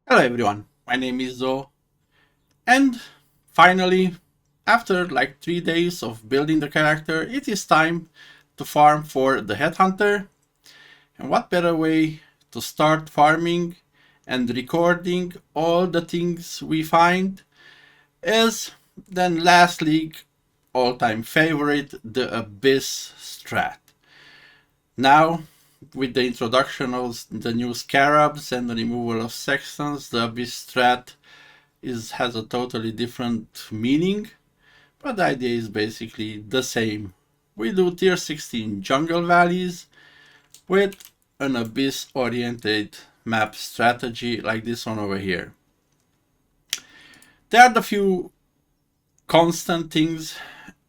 Hello everyone, my name is Zo, and finally, after like 3 days of building the character, it is time to farm for the Headhunter. And what better way to start farming and recording all the things we find is than last league all-time favorite, the Abyss Strat. Now, with the introduction of the new scarabs and the removal of sextons, the Abyss Strat has a totally different meaning, but the idea is basically the same. We do tier 16 jungle valleys with an abyss oriented map strategy like this one over here. There are the few constant things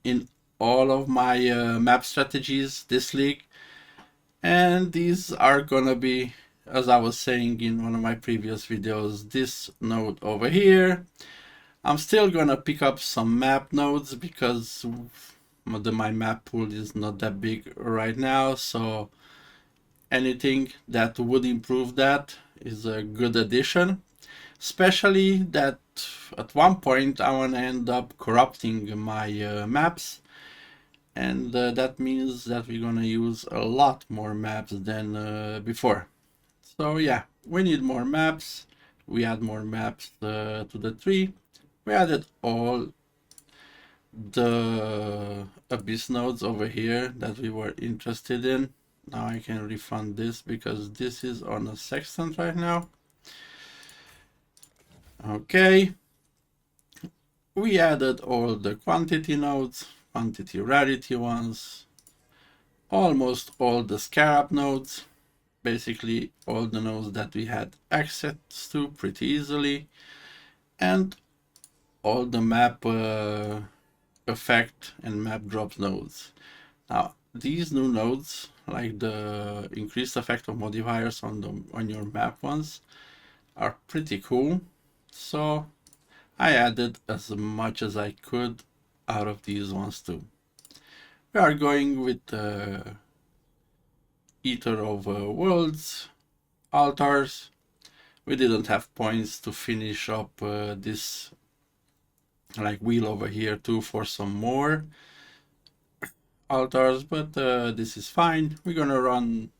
in all of my map strategies this league, and these are gonna be, as I was saying in one of my previous videos, this node over here. I'm still gonna pick up some map nodes because my map pool is not that big right now, so anything that would improve that is a good addition. Especially that at one point I want to end up corrupting my maps, and that means that we're gonna use a lot more maps than before. So yeah, we need more maps. We add more maps to the tree. We added all the abyss nodes over here that we were interested in. Now I can refund this because this is on a sextant right now. Okay. We added all the quantity nodes, quantity rarity ones, almost all the scarab nodes, basically all the nodes that we had access to pretty easily, and all the map effect and map drops nodes. Now these new nodes, like the increased effect of modifiers on your map ones, are pretty cool. So I added as much as I could out of these ones too. We are going with Eater of Worlds, altars. We didn't have points to finish up this like wheel over here too for some more altars, but this is fine. We're gonna run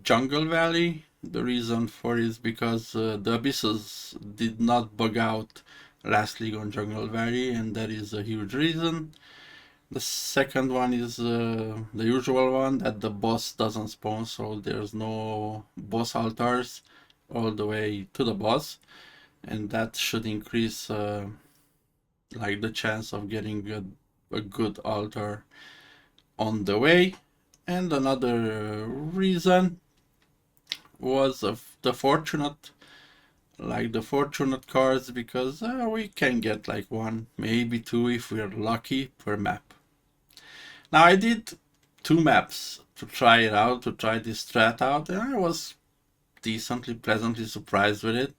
Jungle Valley. The reason for it is because the abysses did not bug out last league on Jungle Valley, and that is a huge reason. The second one is the usual one, that the boss doesn't spawn, so there's no boss altars all the way to the boss, and that should increase like the chance of getting a good altar on the way. And another reason was of the fortunate cards, because we can get like one, maybe two if we're lucky per map. Now I did 2 maps to try it out, to try this strat out, and I was pleasantly surprised with it.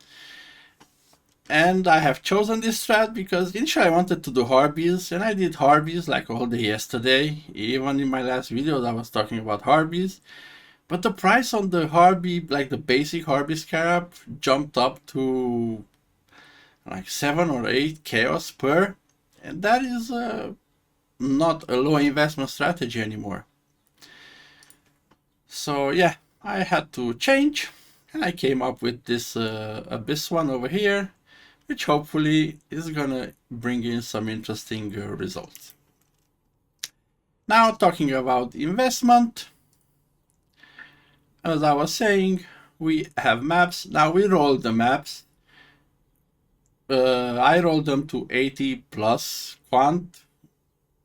And I have chosen this strat because initially I wanted to do Harbies, and I did Harbies like all day yesterday. Even in my last videos I was talking about Harbies. But the price on the Harbie, like the basic Harbie Scarab, jumped up to like 7 or 8 chaos per, and that is not a low investment strategy anymore. So yeah, I had to change, and I came up with this Abyss one over here, which hopefully is gonna bring in some interesting results. Now talking about investment, as I was saying, we have maps. Now we roll the maps. I rolled them to 80 plus quant.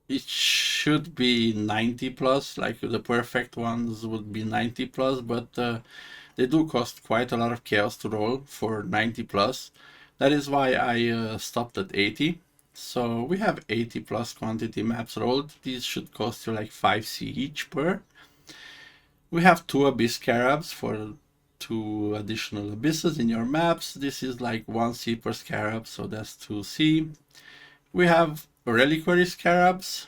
It should be 90 plus, like the perfect ones would be 90 plus, but they do cost quite a lot of chaos to roll for 90 plus. That is why I stopped at 80. So we have 80 plus quantity maps rolled. These should cost you like 5C each per. We have 2 abyss scarabs for 2 additional abysses in your maps. This is like 1C per scarab, so that's 2C. We have reliquary scarabs.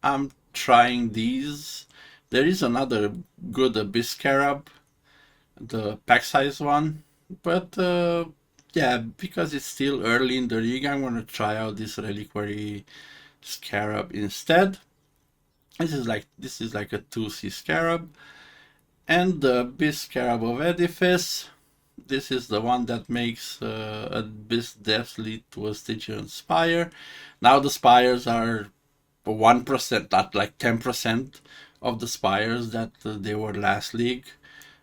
I'm trying these. There is another good abyss scarab, the pack size one, but yeah, because it's still early in the league, I'm gonna try out this reliquary scarab instead. This is like a 2C scarab, and the Abyss Scarab of Edifice. This is the one that makes Abyss Depths lead to a Stygian Spire. Now the spires are 1%, not like 10% of the spires that they were last league.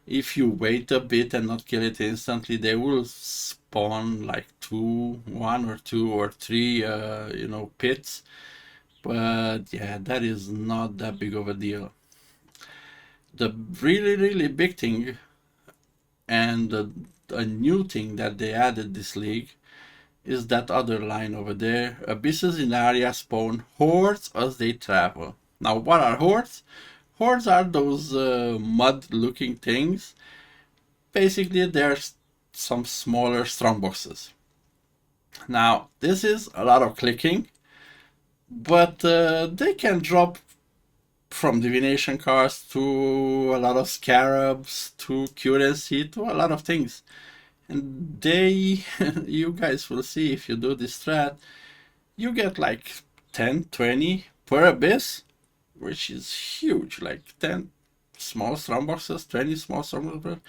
If you wait a bit and not kill it instantly, they will spawn like one or two or three, pits. But yeah, that is not that big of a deal. The really, really big thing and a new thing that they added this league is that other line over there. Abysses in area spawn hordes as they travel. Now, what are hordes? Hordes are those mud-looking things. Basically, they're some smaller strongboxes. Now, this is a lot of clicking, but they can drop from divination cards to a lot of scarabs to currency to a lot of things. And they, you guys will see if you do this strat, you get like 10, 20 per abyss, which is huge. Like 10 small strongboxes, 20 small strongboxes.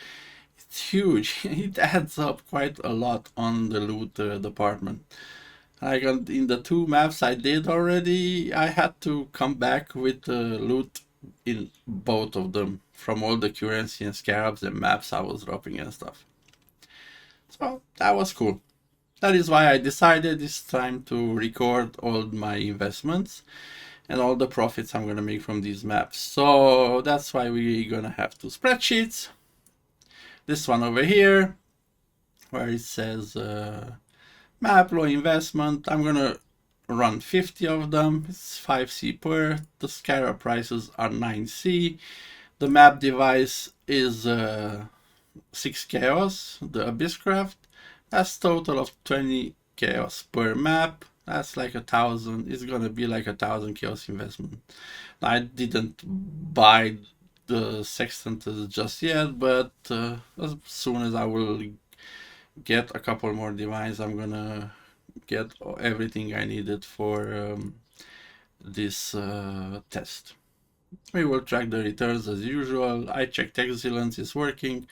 It's huge. It adds up quite a lot on the loot department. Like in the 2 maps I did already, I had to come back with loot in both of them from all the currency and scarabs and maps I was dropping and stuff. So that was cool. That is why I decided it's time to record all my investments and all the profits I'm gonna make from these maps. So that's why we're gonna have 2 spreadsheets. This one over here, where it says map low investment. I'm gonna run 50 of them. It's 5C per. The scarab prices are 9C. The map device is 6 chaos. The Abysscraft, that's total of 20 chaos per map. That's like 1,000. It's gonna be like 1,000 chaos investment. I didn't buy the sextant just yet, but as soon as I will get a couple more divines, I'm gonna get everything I needed for this test. We will track the returns as usual. I checked excellence is working,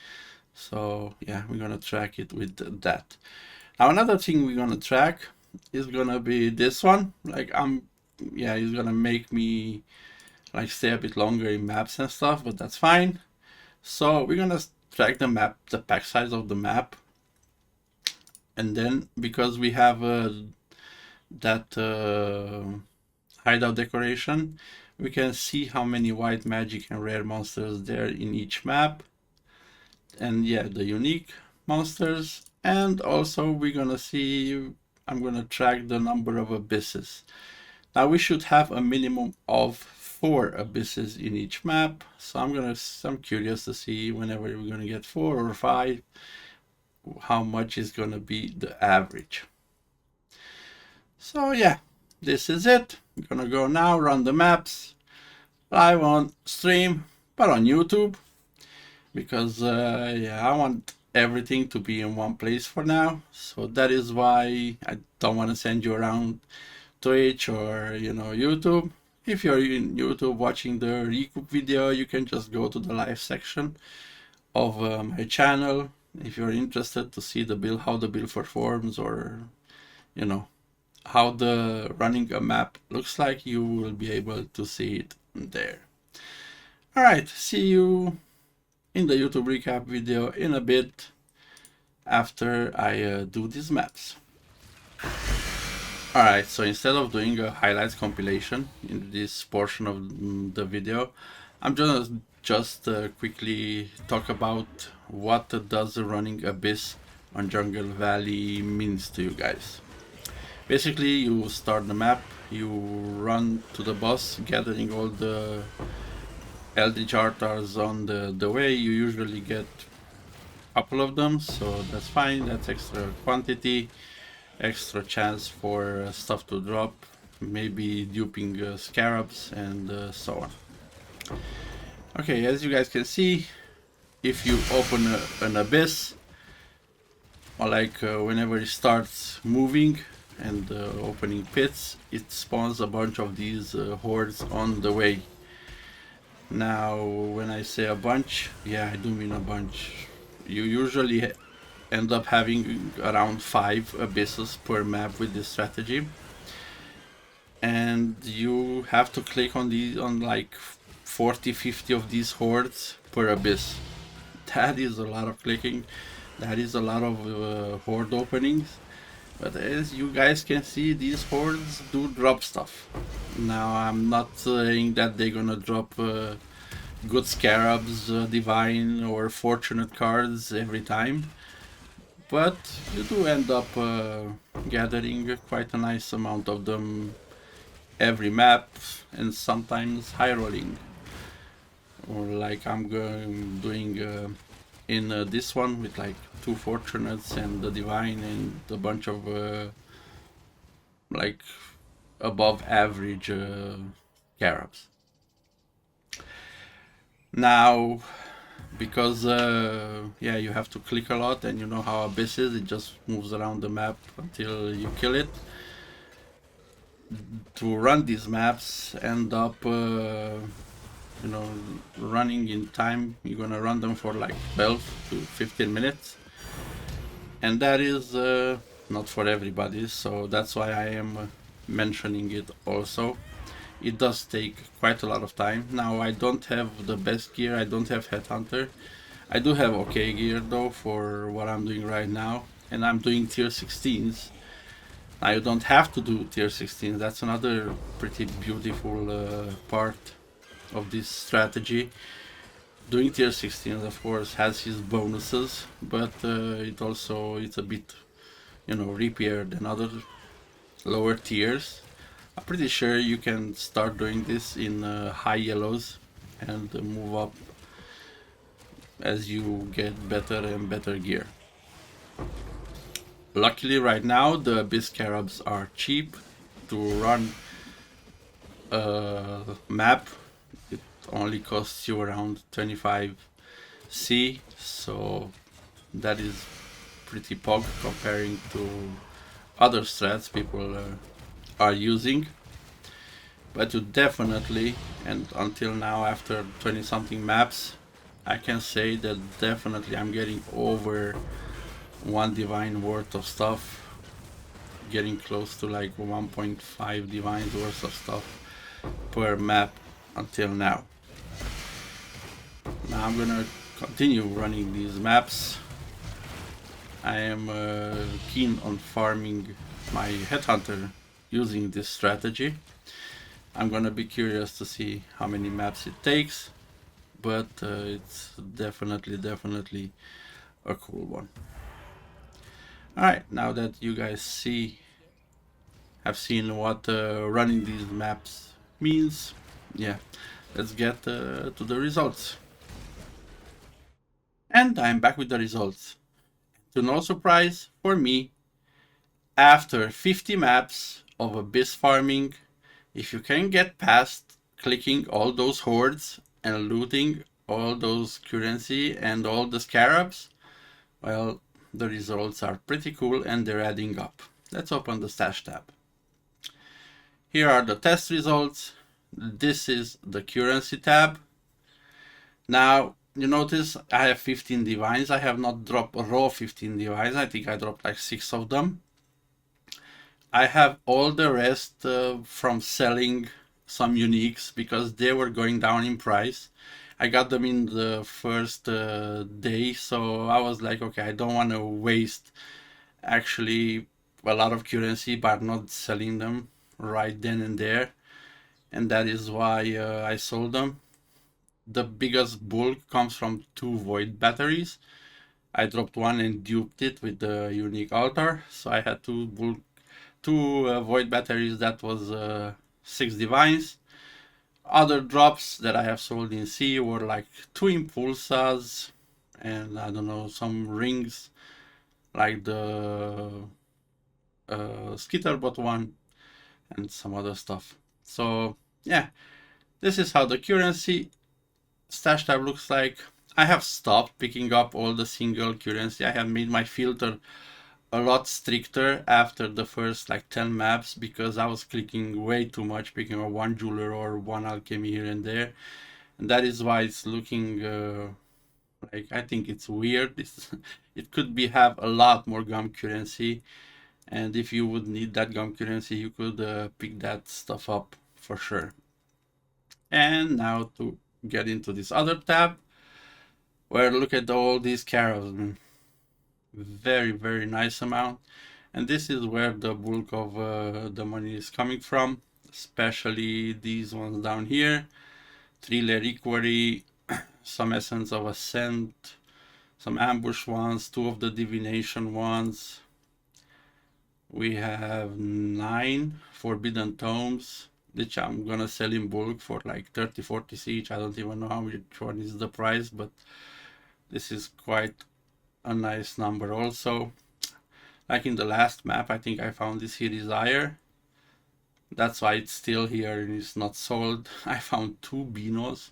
so yeah, we're gonna track it with that. Now another thing we're gonna track is gonna be this one. Like it's gonna make me like stay a bit longer in maps and stuff, but that's fine. So we're gonna track the map, the pack size of the map, and then because we have that hideout decoration, we can see how many white magic and rare monsters there in each map, and yeah, the unique monsters. And also we're gonna see, I'm gonna track the number of abysses. Now we should have a minimum of 4 abysses in each map, so I'm curious to see whenever we're gonna get 4 or 5, how much is gonna be the average. So yeah, this is it. I'm gonna go now, run the maps live on stream, but on YouTube, because yeah, I want everything to be in one place for now. So that is why I don't want to send you around Twitch or YouTube. If you're in YouTube watching the recoup video, you can just go to the live section of my channel if you're interested to see the build, how the build performs, or how the running a map looks like. You will be able to see it there. All right, see you in the YouTube recap video in a bit after I do these maps. Alright, so instead of doing a highlights compilation in this portion of the video, I'm gonna just quickly talk about what does running Abyss on Jungle Valley means to you guys. Basically, you start the map, you run to the boss, gathering all the Eldritch Artars on the way. You usually get a couple of them, so that's fine. That's extra quantity, extra chance for stuff to drop, maybe duping scarabs and so on. Okay, as you guys can see, if you open an abyss, whenever it starts moving and opening pits, it spawns a bunch of these hordes on the way. Now, when I say a bunch, yeah, I do mean a bunch. You usually end up having around 5 abysses per map with this strategy, and you have to click on like 40-50 of these hordes per abyss. That is a lot of clicking. That is a lot of horde openings. But as you guys can see, these hordes do drop stuff. Now, I'm not saying that they're gonna drop good scarabs, divine or fortunate cards every time, but you do end up gathering quite a nice amount of them every map, and sometimes high rolling, or like I'm doing in this one with like 2 fortunates and the divine and a bunch of like above average scarabs. Now, because yeah, you have to click a lot, and you know how Abyss is, it just moves around the map until you kill it. To run these maps end up running in time. You're gonna run them for like 12 to 15 minutes, and that is not for everybody, so that's why I am mentioning it also. It does take quite a lot of time. Now, I don't have the best gear, I don't have Headhunter. I do have okay gear though for what I'm doing right now, and I'm doing tier 16s. Now, you don't have to do tier 16s, that's another pretty beautiful part of this strategy. Doing tier 16s, of course, has his bonuses, but it's a bit, rippier than other lower tiers. I'm pretty sure you can start doing this in high yellows and move up as you get better and better gear. Luckily, right now the Abyss Scarabs are cheap to run a map. It only costs you around 25C, so that is pretty pog comparing to other strats people are using. But you definitely, and until now after 20 something maps, I can say that definitely I'm getting over 1 divine worth of stuff, getting close to like 1.5 divines worth of stuff per map until now. Now I'm gonna continue running these maps. I am keen on farming my Headhunter using this strategy. I'm gonna be curious to see how many maps it takes, but it's definitely a cool one. Alright, now that you guys have seen what running these maps means, yeah, let's get to the results. And I'm back with the results. To no surprise for me, after 50 maps of Abyss farming, if you can get past clicking all those hordes and looting all those currency and all the scarabs, well, the results are pretty cool and they're adding up. Let's open the stash tab. Here are the test results. This is the currency tab. Now, you notice I have 15 divines. I have not dropped a raw 15 divines. I think I dropped like 6 of them. I have all the rest from selling some uniques because they were going down in price. I got them in the first day, so I was like, okay, I don't want to waste actually a lot of currency by not selling them right then and there, and that is why I sold them. The biggest bulk comes from 2 void batteries. I dropped one and duped it with the unique altar, so I had 2 void batteries. That was 6 divines. Other drops that I have sold in C were like 2 impulsas and I don't know, some rings like the skitterbot one and some other stuff. So yeah, this is how the currency stash tab looks like. I have stopped picking up all the single currency. I have made my filter a lot stricter after the first like 10 maps because I was clicking way too much, picking up one jeweler or one alchemy here and there. And that is why it's looking like, I think it's weird. It could be have a lot more gum currency. And if you would need that gum currency, you could pick that stuff up for sure. And now to get into this other tab, where look at all these carrots. Very, very nice amount. And this is where the bulk of the money is coming from, especially these ones down here. 3 reliquary, some essence of ascent, some ambush ones, 2 of the divination ones. We have 9 forbidden tomes, which I'm gonna sell in bulk for like 30-40 each. I don't even know how which one is the price, but this is quite a nice number also. Like in the last map, I think I found this here desire. That's why it's still here and it's not sold. I found 2 Beanos.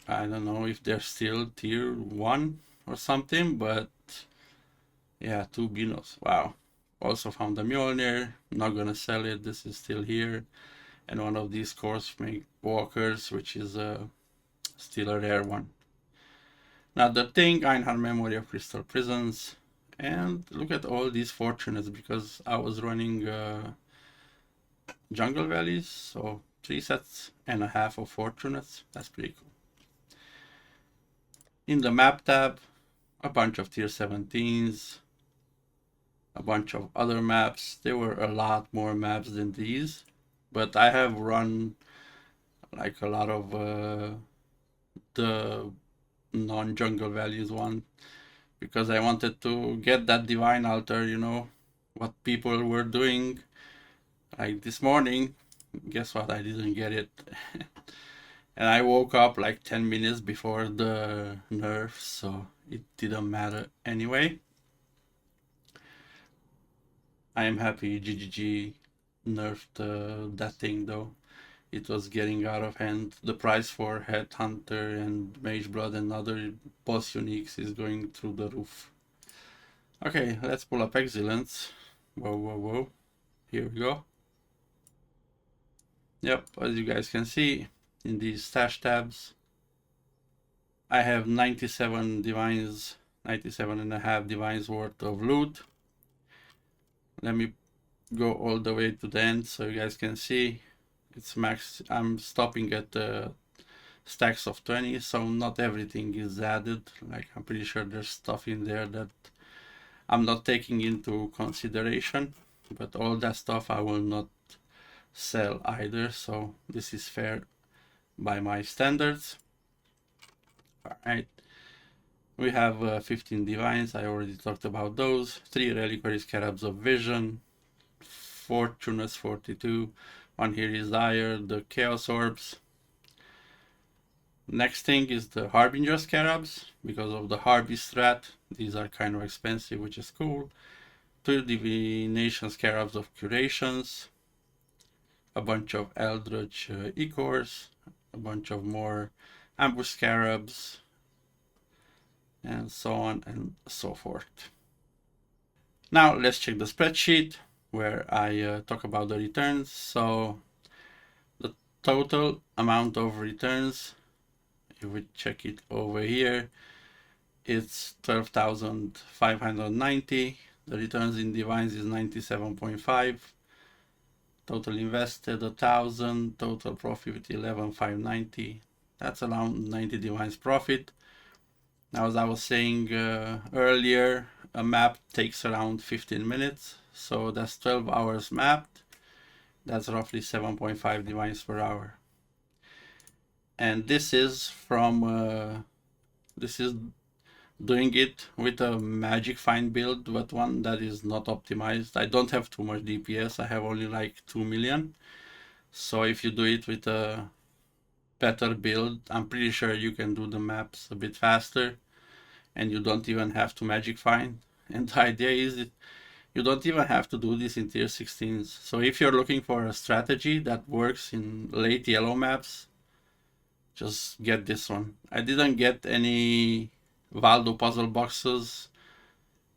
I don't know if they're still tier 1 or something, but yeah, 2 Beanos. Wow. Also found a Mjolnir. Not gonna sell it. This is still here. And one of these course make walkers, which is still a rare one. Another thing, Einhard Memory of Crystal Prisons. And look at all these fortunates because I was running Jungle Valleys, so 3 sets and a half of fortunates. That's pretty cool. In the map tab, a bunch of tier 17s, a bunch of other maps. There were a lot more maps than these, but I have run like a lot of the non-jungle values one because I wanted to get that divine altar, you know, what people were doing. Like this morning, guess what, I didn't get it. And I woke up like 10 minutes before the nerf, so it didn't matter anyway. I am happy GGG nerfed that thing though. It was getting out of hand. The price for Headhunter and Mage Blood and other boss uniques is going through the roof. Okay, let's pull up Excellence. Whoa, whoa, whoa. Here we go. Yep, as you guys can see in these stash tabs, I have 97 divines, 97 and a half divines worth of loot. Let me go all the way to the end so you guys can see. It's max. I'm stopping at stacks of 20, so not everything is added. Like I'm pretty sure there's stuff in there that I'm not taking into consideration, but all that stuff I will not sell either, so this is fair by my standards. All right, we have 15 divines. I already talked about those. 3 reliquary scarabs of vision, fortunates 42. One here is Dire, the Chaos Orbs. Next thing is the Harbinger Scarabs, because of the Harby Strat. These are kind of expensive, which is cool. 2 Divination Scarabs of Curations. A bunch of Eldritch Ecors. A bunch of more Ambush Scarabs. And so on and so forth. Now let's check the spreadsheet where I talk about the returns. So the total amount of returns, if we check it over here, it's 12,590. The returns in divines is 97.5. Total invested 1,000. Total profit 11,590. That's around 90 divines profit. Now, as I was saying earlier, a map takes around 15 minutes. So that's 12 hours mapped. That's roughly 7.5 divines per hour. And this is from, this is doing it with a magicfind build, but one that is not optimized. I don't have too much DPS. I have only like 2 million. So if you do it with a better build, I'm pretty sure you can do the maps a bit faster. And you don't even have to magicfind. And the idea is that you don't even have to do this in tier 16s. So if you're looking for a strategy that works in late yellow maps, just get this one. I didn't get any Valdo puzzle boxes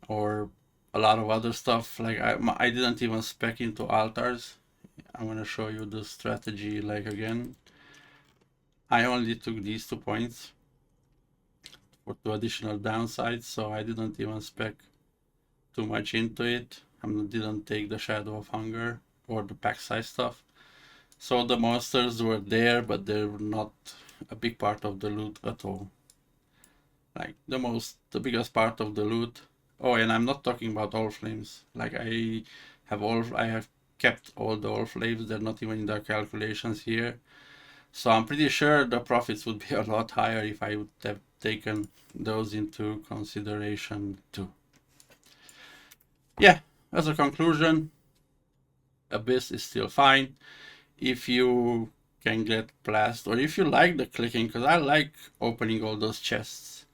or a lot of other stuff. Like I didn't even spec into altars. I'm gonna show you the strategy like again. I only took these 2 points for 2 additional downsides, so I didn't even spec too much into it. I didn't take the Shadow of Hunger or the pack size stuff. So the monsters were there, but they were not a big part of the loot at all. Like the biggest part of the loot. Oh, and I'm not talking about all flames. Like I have kept all the all flames. They're not even in the calculations here. So I'm pretty sure the profits would be a lot higher if I would have taken those into consideration too. Yeah, as a conclusion, Abyss is still fine. If you can get blast, or if you like the clicking, because I like opening all those chests.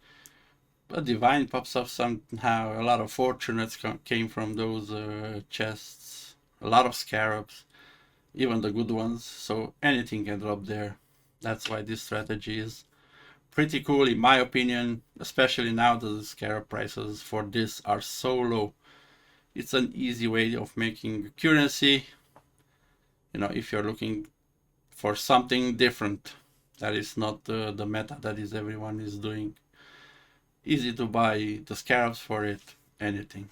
But Divine pops up somehow. A lot of Fortunates came from those chests. A lot of Scarabs, even the good ones. So anything can drop there. That's why this strategy is pretty cool in my opinion, especially now that the Scarab prices for this are so low. It's an easy way of making currency. You know, if you're looking for something different that is not the meta that is everyone is doing. Easy to buy the scarabs for it, anything.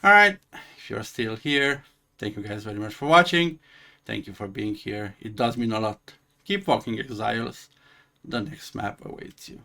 Alright, if you're still here, thank you guys very much for watching. Thank you for being here. It does mean a lot. Keep walking, exiles. The next map awaits you.